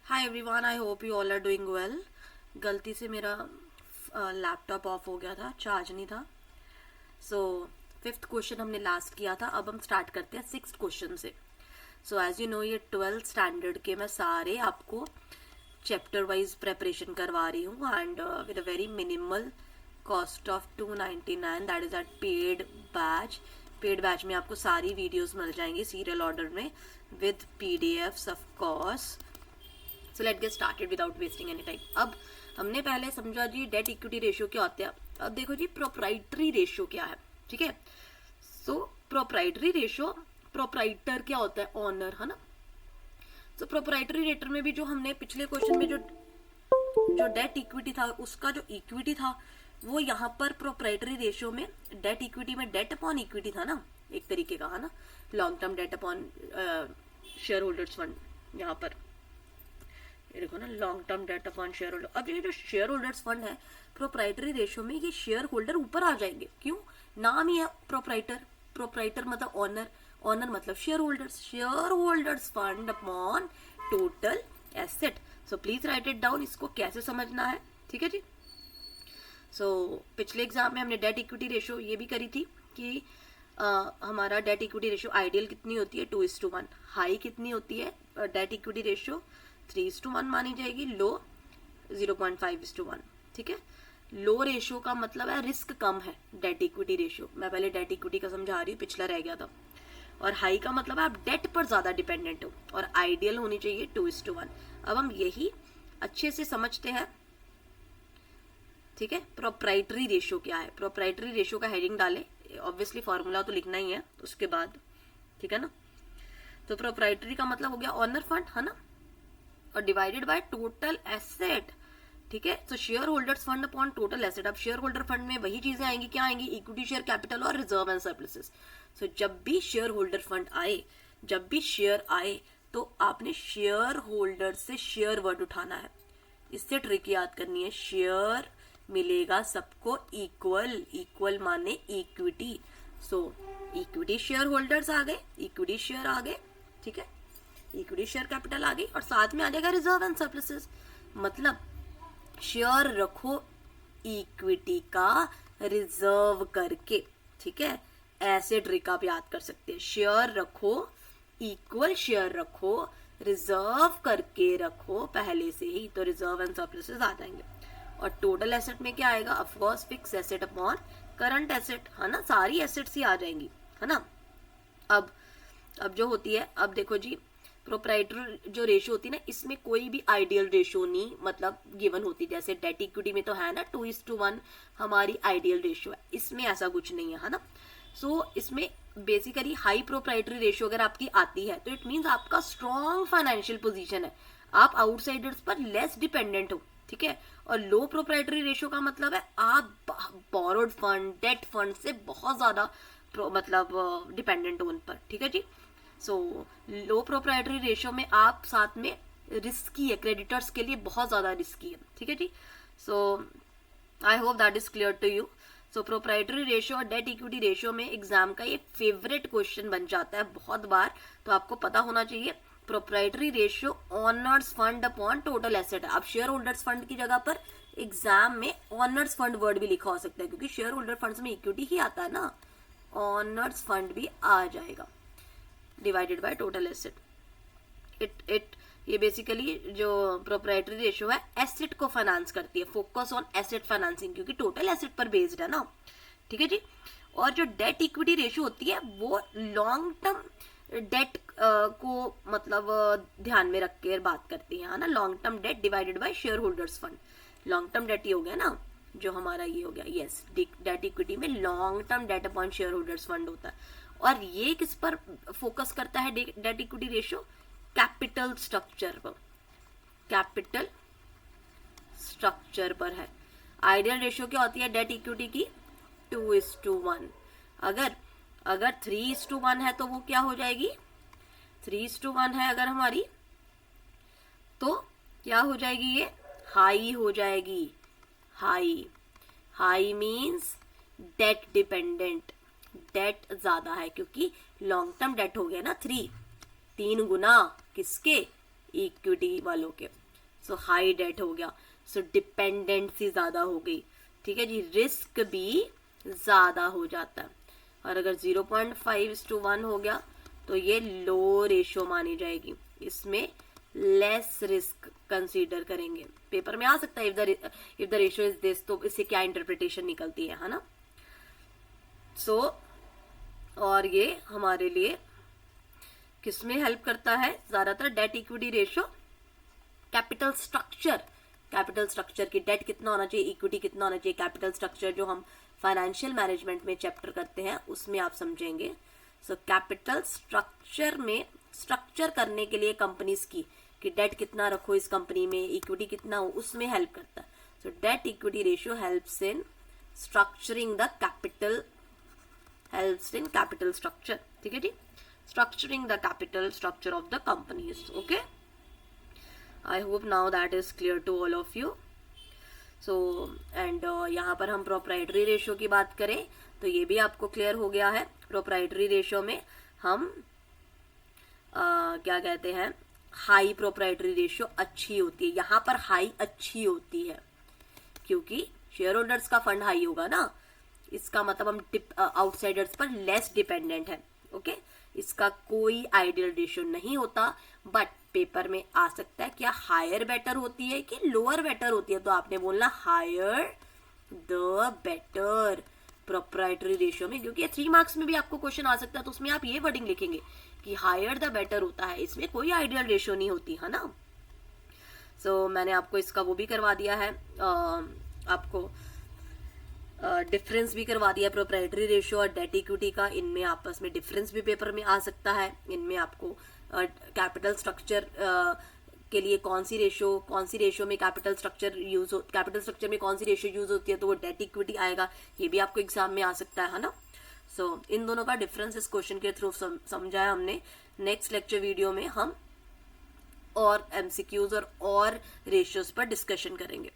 Hi everyone, I hope you all are doing well. गलती से मेरा लैपटॉप ऑफ हो गया था, चार्ज नहीं था। सो फिफ्थ क्वेश्चन हमने लास्ट किया था, अब हम स्टार्ट करते हैं सिक्स्थ क्वेश्चन से। सो एज यू नो, ये 12th स्टैंडर्ड के मैं सारे आपको चैप्टर वाइज प्रेपरेशन करवा रही हूँ and with a very minimal cost of 299, that is at paid batch. Paid batch में आपको सारी वीडियोस मिल जाएंगी सीरियल ऑर्डर में with PDFs of course. So let get started without wasting any time. अब हमने पहले समझा जी डेट इक्विटी रेशियो क्या होता है। अब देखो जी प्रोप्राइटरी रेशियो क्या है, ठीक है। सो प्रोप्राइटरी रेशियो, प्रोप्राइटर क्या होता है, ऑनर, है ना। सो प्रोप्राइटरी रेटर में भी जो हमने पिछले क्वेश्चन में जो डेट इक्विटी था, उसका जो इक्विटी था वो यहाँ पर प्रोप्राइटरी रेशियो में डेट इक्विटी में डेट अपॉन इक्विटी था ना, एक तरीके का, है ना। Long term debt upon share holders fund, यहाँ पर ये देखो ना, long term debt upon share holder. अब ये जो शेयर होल्डर्स फंड है प्रोप्राइटरी रेशियो में, ये शेयर होल्डर ऊपर आ जाएंगे। क्यों? नाम ही है प्रोप्राइटर। प्रोप्राइटर मतलब ऑनर, ऑनर मतलब share holders. Share holders fund upon total asset. So please right it down, इसको कैसे समझना है, ठीक है जी। सो पिछले एग्जाम में हमने डेट इक्विटी रेशियो ये भी करी थी कि हमारा डेट इक्विटी रेशियो आइडियल कितनी होती है, 2:1। हाई कितनी होती है डेट इक्विटी रेशियो, 3:1 मानी जाएगी। लो 0.5:1, ठीक है। लो रेशियो का मतलब है रिस्क कम है, डेट इक्विटी रेशियो। मैं पहले डेट इक्विटी का समझा रही हूँ, पिछला रह गया था। और हाई का मतलब है आप डेट पर ज्यादा डिपेंडेंट हो, और आइडियल होनी चाहिए 2:1। अब हम यही अच्छे से समझते हैं, ठीक है। प्रोप्राइटरी रेशियो क्या है, प्रोप्राइटरी रेशियो का हेडिंग डाले, ऑब्वियसली फॉर्मूला तो लिखना ही है उसके बाद, ठीक है ना। तो प्रोप्राइटरी का मतलब हो गया ऑनर फंड, है ना, और डिवाइडेड बाय टोटल एसेट, ठीक है। तो share holders fund upon total asset. अब शेयर होल्डर फंड में वही चीजें आएंगी, क्या आएंगी, इक्विटी, शेयर कैपिटल और रिजर्व एंड सरप्लसेस। सो जब भी शेयर होल्डर फंड आए, जब भी शेयर आए, तो आपने शेयर होल्डर से शेयर वर्ड उठाना है। इससे ट्रिक याद करनी है, शेयर मिलेगा सबको इक्वल, इक्वल माने इक्विटी। सो इक्विटी शेयर होल्डर्स आ गए, इक्विटी शेयर आ गए, ठीक है, इक्विटी शेयर कैपिटल आ गई, और साथ में आ जाएगा रिजर्व एंड सरप्लसेस। मतलब शेयर रखो इक्विटी का रिजर्व करके, ठीक है। ऐसे ट्रिक आप याद कर सकते हैं, शेयर रखो, इक्वल शेयर रखो, रिजर्व करके रखो पहले से ही, तो रिजर्व एंड सरप्लसेस आ जाएंगे। और टोटल एसेट में क्या आएगा, of course fix asset upon current asset, है ना, सारी एसेट्स ही आ जाएंगी, है ना। अब जो होती है, अब देखो जी प्रोप्राइटर जो रेशियो होती है ना, इसमें कोई भी आइडियल रेशियो नहीं मतलब गिवन होती। जैसे डेट इक्विटी में तो है ना 2:1 हमारी आइडियल रेशियो है, इसमें ऐसा कुछ नहीं है ना। सो इसमें बेसिकली हाई प्रोप्राइटरी रेशियो अगर आपकी आती है तो इट मीन्स आपका स्ट्रॉन्ग फाइनेंशियल पोजीशन है, आप आउटसाइडर्स पर लेस डिपेंडेंट हो, ठीक है। और लो प्रोप्राइटरी रेशियो का मतलब है आप बोरोड फंड, डेट फंड से बहुत ज्यादा मतलब डिपेंडेंट हो उन पर, ठीक है जी। सो लो प्रोप्राइटरी रेशियो में आप साथ में रिस्की है, क्रेडिटर्स के लिए बहुत ज्यादा रिस्की है, ठीक है जी। So I hope that is clear to you. So proprietary ratio और डेट इक्विटी रेशियो में एग्जाम का ये फेवरेट क्वेश्चन बन जाता है बहुत बार, तो आपको पता होना चाहिए। Proprietary ratio honours fund upon total asset है। अब शेयर होल्डर्स फंड की जगह पर एग्जाम में ऑनर्स फंड वर्ड भी लिखा हो सकता है, क्योंकि शेयर होल्डर फंड्स में इक्विटी ही आता है ना, ऑनर्स फंड भी आ जाएगा, divided by total asset. It ये बेसिकली जो प्रोप्राइटरी रेशियो है एसेट को फाइनेंस करती है, फोकस ऑन एसेट फाइनेंसिंग, क्योंकि टोटल एसेट पर बेस्ड है ना, ठीक है जी। और जो डेट इक्विटी रेशियो होती है वो लॉन्ग टर्म डेट को मतलब ध्यान में रख के बात करती है ना, long term debt divided by share holders fund. Long term debt ये हो गया ना, जो हमारा ये हो गया, यस, डेट इक्विटी में long term debt upon share holders fund होता है। और ये किस पर फोकस करता है date equity ratio, capital structure पर, कैपिटल स्ट्रक्चर पर है। आइडियल रेशियो क्या होती है डेट इक्विटी की, 2:1। अगर 3:1 है तो वो क्या हो जाएगी, 3:1 है अगर हमारी, तो क्या हो जाएगी, ये हाई हो जाएगी। High, high means debt dependent, debt ज्यादा है, क्योंकि लॉन्ग टर्म डेट हो गया ना 3 गुना किसके, इक्विटी वालों के। सो हाई डेट हो गया, सो डिपेंडेंसी ज्यादा हो गई, ठीक है जी, रिस्क भी ज्यादा हो जाता है। और अगर 0.5:1 हो गया तो ये लो रेशियो मानी जाएगी, इसमें लेस रिस्क कंसीडर करेंगे। पेपर में आ सकता है if the ratio is this, तो इससे क्या इंटरप्रिटेशन निकलती है ना। सो और ये हमारे लिए किसमें हेल्प करता है ज्यादातर, date equity ratio, capital structure की डेट कितना होना चाहिए, इक्विटी कितना होना चाहिए, कैपिटल स्ट्रक्चर जो हम फाइनेंशियल मैनेजमेंट में चैप्टर करते हैं उसमें आप समझेंगे। सो कैपिटल स्ट्रक्चर में स्ट्रक्चर करने के लिए कंपनीज की कि डेट कितना रखो इस कंपनी में, इक्विटी कितना हो, उसमें हेल्प करता है। So debt equity ratio helps in structuring the capital, helps in capital structure, ठीक है जी, structuring the capital structure of the companies. Okay, I hope now that is clear to all of you. So and यहाँ पर हम proprietary ratio की बात करें तो ये भी आपको क्लियर हो गया है। proprietary ratio में हम क्या कहते हैं, हाई proprietary ratio अच्छी होती है, यहाँ पर हाई अच्छी होती है क्योंकि शेयर होल्डर्स का फंड हाई होगा ना, इसका मतलब हम आउटसाइडर्स पर लेस डिपेंडेंट है। ओके, इसका कोई आइडियल रेशियो नहीं होता, बट पेपर में आ सकता है क्या हायर बेटर होती है कि लोअर बेटर होती है, तो आपने बोलना higher the better proprietary ratio में, क्योंकि 3 मार्क्स में भी आपको क्वेश्चन आ सकता है, तो उसमें आप ये वर्डिंग लिखेंगे कि हायर द बेटर होता है, इसमें कोई आइडियल रेशियो नहीं होती है ना। सो मैंने आपको इसका वो भी करवा दिया है, आपको डिफरेंस भी करवा दिया प्रोप्राइटरी रेशियो और डेट इक्विटी का, इनमें आपस में डिफरेंस भी पेपर में आ सकता है। इनमें आपको कैपिटल स्ट्रक्चर के लिए कौन सी रेशियो में कैपिटल स्ट्रक्चर में कौन सी रेशियो यूज होती है, तो वो डेट इक्विटी आएगा, ये भी आपको एग्जाम में आ सकता है ना। सो इन दोनों का डिफरेंस इस क्वेश्चन के थ्रू समझा है हमने। नेक्स्ट लेक्चर वीडियो में हम और एमसीक्यूज और रेशियोज पर डिस्कशन करेंगे।